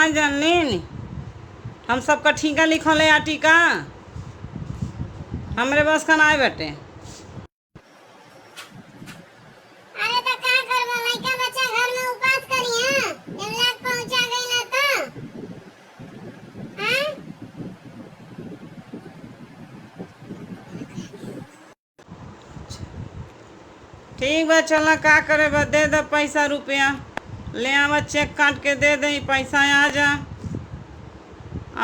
ना जानलीन हम सबका ठीका लिखल है टीका हमरे बस का ना बेटे। अरे तो का करबो लइका बच्चा घर में उपास करिया जब लाग पहुंचा गइला तो हां। ठीक बा चला का करे बा दे दे पैसा रुपया ले आवा चेक काट के दे दे पैसा आ जा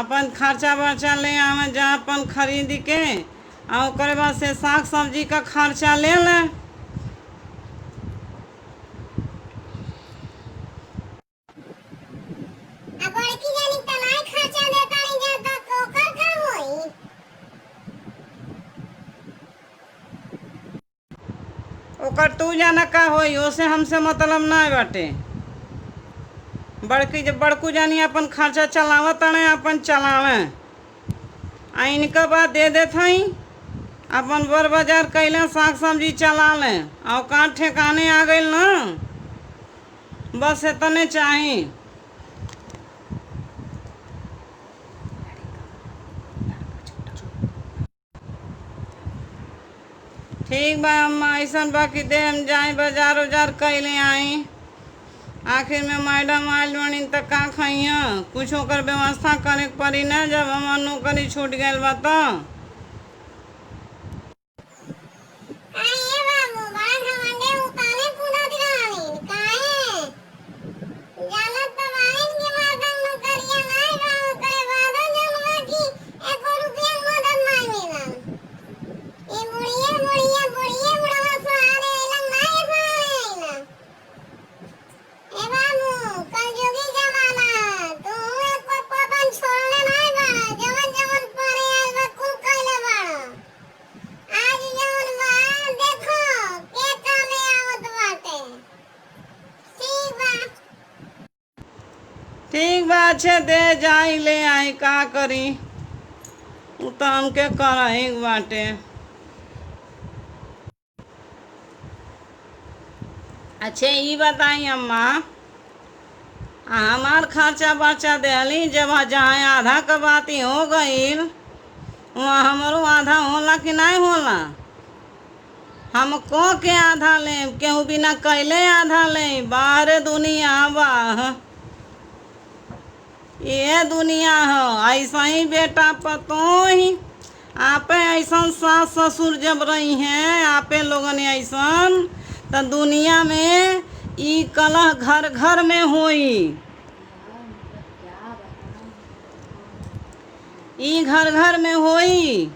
अपन खर्चा बर्चा ले आवा जा अपन खरीद के और ओकरे बाद से साग सब्जी का खर्चा ले ले। अब बड़की जानी तनाई खर्चा देता नहीं जा तो ओकर का होई। ओकर तू जाना का होई ओसे हमसे मतलब ना बाटे। बड़की जब बड़कू जानी अपन खर्चा चलावत तने अपन चलावे आ इनका बात दे देत हई अपन बर बाजार कैले साग सब्जी चला ले और कहाँ ठेकाने आ गइल ना बस इतने चाही। ठीक बा अम्मा ऐसा बा कि दे हम जाए बाजार उजार कैले आई आखिर में मैडम आयल बनी तो का खइया कुछ ओकर व्यवस्था करे के पड़ी ना जब हमार नौकरी छूट गइल बा तो। काहे बाबू बड़ा घमंडे उताने पुना दिलानी काहे जानत तो बाइन के मर्दन नु करिया नहीं बा करे वादा जनवा की 1 रुपया मदद नहीं मिलन ए बुढ़िया बुढ़वा सहारे एलन नहीं सहारे ए बाबू कलयुगी जमाना तू एक पपन छोड़ले नहीं बा जवन परे आइल बा कुल कइले बाड़ा आज जवन बा देखो के कामे आवत बाटे। ठीक बा अच्छे दे जाई ले आई का करी उ तो हमके करही बाटे। अच्छे ई बताई अम्मा हमार खर्चा बर्चा देली जब जहाँ आधा का बाती हो गईल वहाँ हमारो आधा होला कि नहीं होला हमको के आधा ले केहू बिना कैले आधा ले बाहर दुनिया बाह ये दुनिया हो ऐसा ही बेटा पतो ही आपे ऐसा सास ससुर जब रही हैं आपे लोगन ऐसा तो दुनिया में ई कलह घर घर में होई ई घर घर में होई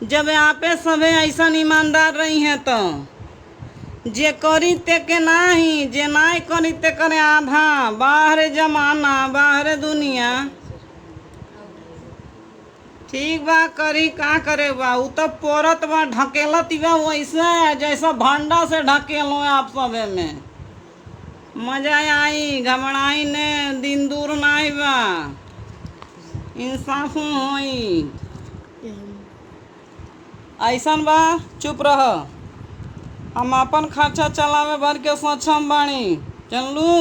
जब आपे सभे ऐसा ईमानदार रही हैं तो जे करी ते के नाही जे नहीं करी ते करे आधा बाहर जमाना बाहर दुनिया। ठीक बा करी का करे बा उ तो पोरत बा ढकेलत बा वैसे जैसा भंडा से ढकेलो आप सबे में मजा आई घबराई ने दिन दूर नहीं बा इंसाफ होई ऐसा बा चुप रह हम अपन खर्चा चलावे भर के सक्षम बानी चलू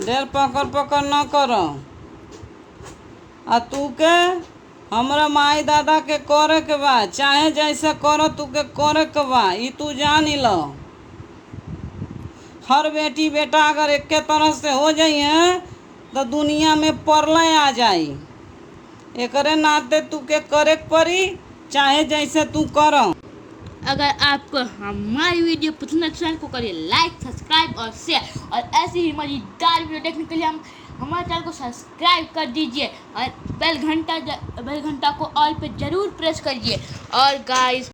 ढेर पकड़ पकड़ न कर आ तू के हमरा माई दादा के करे के बा चाहे जैसे करो तू के करे के बा ई तू जान लो। हर बेटी बेटा अगर एक के तरह से हो जाइए तो दुनिया में प्रलय आ जाई एकरे नाते तू के करे के पड़ी चाहे जैसे तू करो। अगर आपको हमारी वीडियो पसंद है तो चैनल को करिए लाइक सब्सक्राइब और शेयर और ऐसी ही मजेदार वीडियो देखने के लिए हम हमारे चैनल को सब्सक्राइब कर दीजिए और बेल घंटा को ऑल पे ज़रूर प्रेस करिए। और गाइस